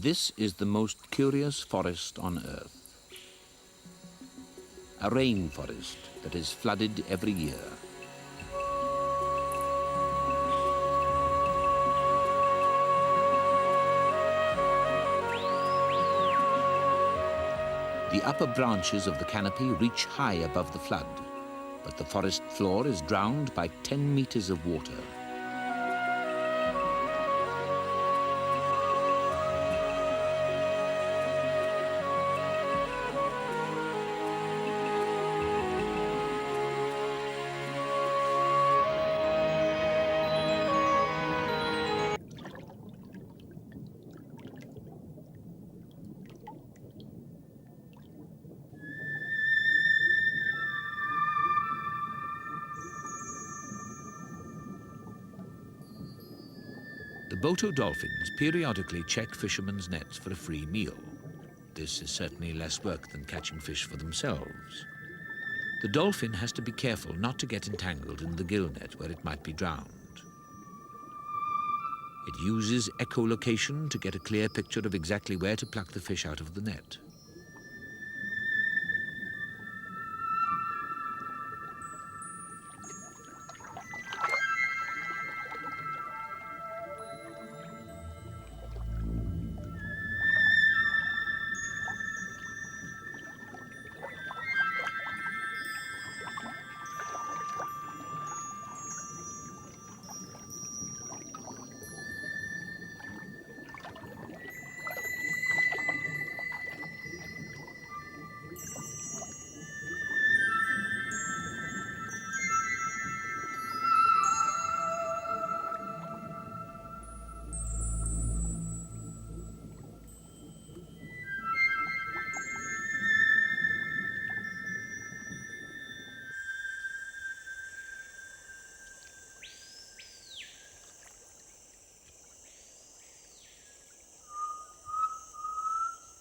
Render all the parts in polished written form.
This is the most curious forest on Earth. A rainforest that is flooded every year. The upper branches of the canopy reach high above the flood, but the forest floor is drowned by 10 meters of water. The Boto dolphins periodically check fishermen's nets for a free meal. This is certainly less work than catching fish for themselves. The dolphin has to be careful not to get entangled in the gill net where it might be drowned. It uses echolocation to get a clear picture of exactly where to pluck the fish out of the net.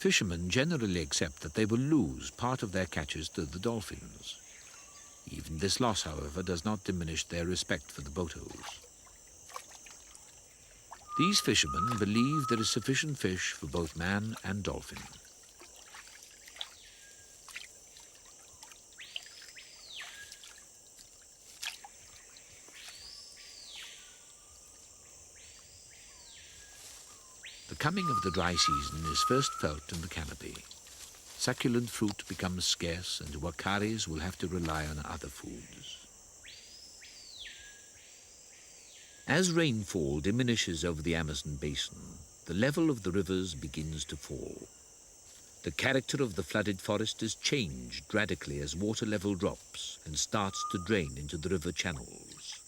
Fishermen generally accept that they will lose part of their catches to the dolphins. Even this loss, however, does not diminish their respect for the Botos. These fishermen believe there is sufficient fish for both man and dolphin. The coming of the dry season is first felt in the canopy. Succulent fruit becomes scarce and wakaris will have to rely on other foods. As rainfall diminishes over the Amazon basin, the level of the rivers begins to fall. The character of the flooded forest is changed radically as water level drops and starts to drain into the river channels.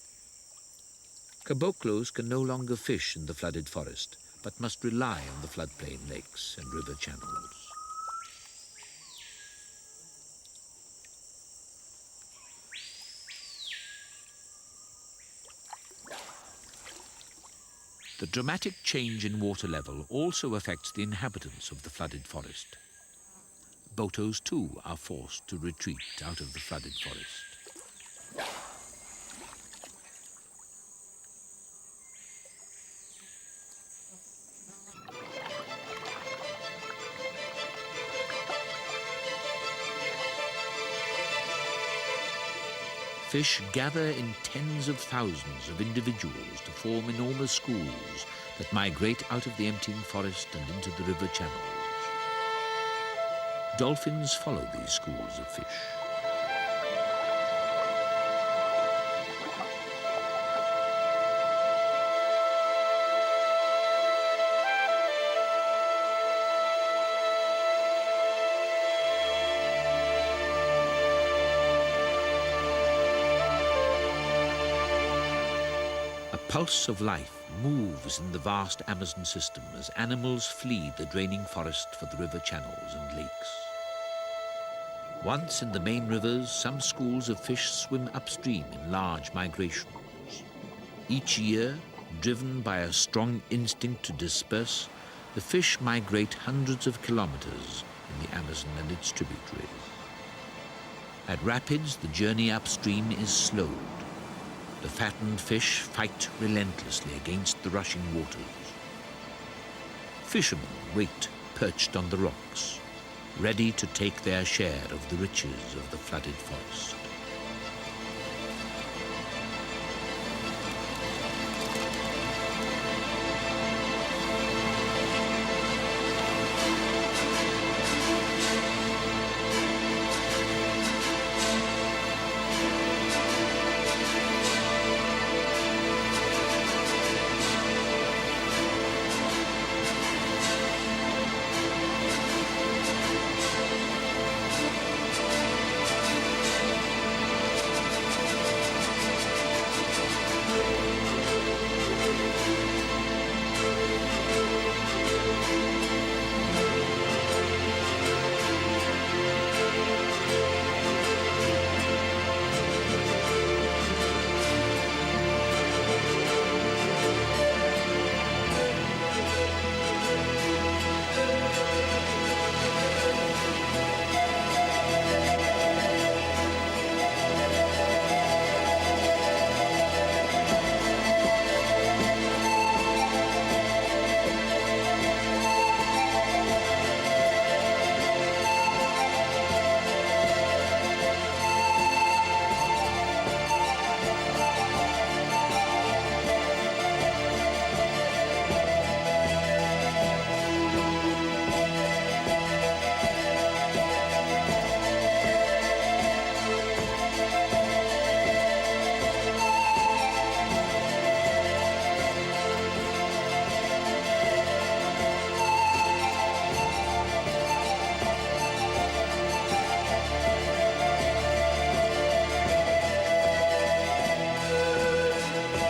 Caboclos can no longer fish in the flooded forest, but must rely on the floodplain lakes and river channels. The dramatic change in water level also affects the inhabitants of the flooded forest. Botos too are forced to retreat out of the flooded forest. Fish gather in tens of thousands of individuals to form enormous schools that migrate out of the emptying forest and into the river channels. Dolphins follow these schools of fish. A pulse of life moves in the vast Amazon system as animals flee the draining forest for the river channels and lakes. Once in the main rivers, some schools of fish swim upstream in large migrations. Each year, driven by a strong instinct to disperse, the fish migrate hundreds of kilometers in the Amazon and its tributaries. At rapids, the journey upstream is slowed. The fattened fish fight relentlessly against the rushing waters. fishermen wait perched on the rocks, ready to take their share of the riches of the flooded forest.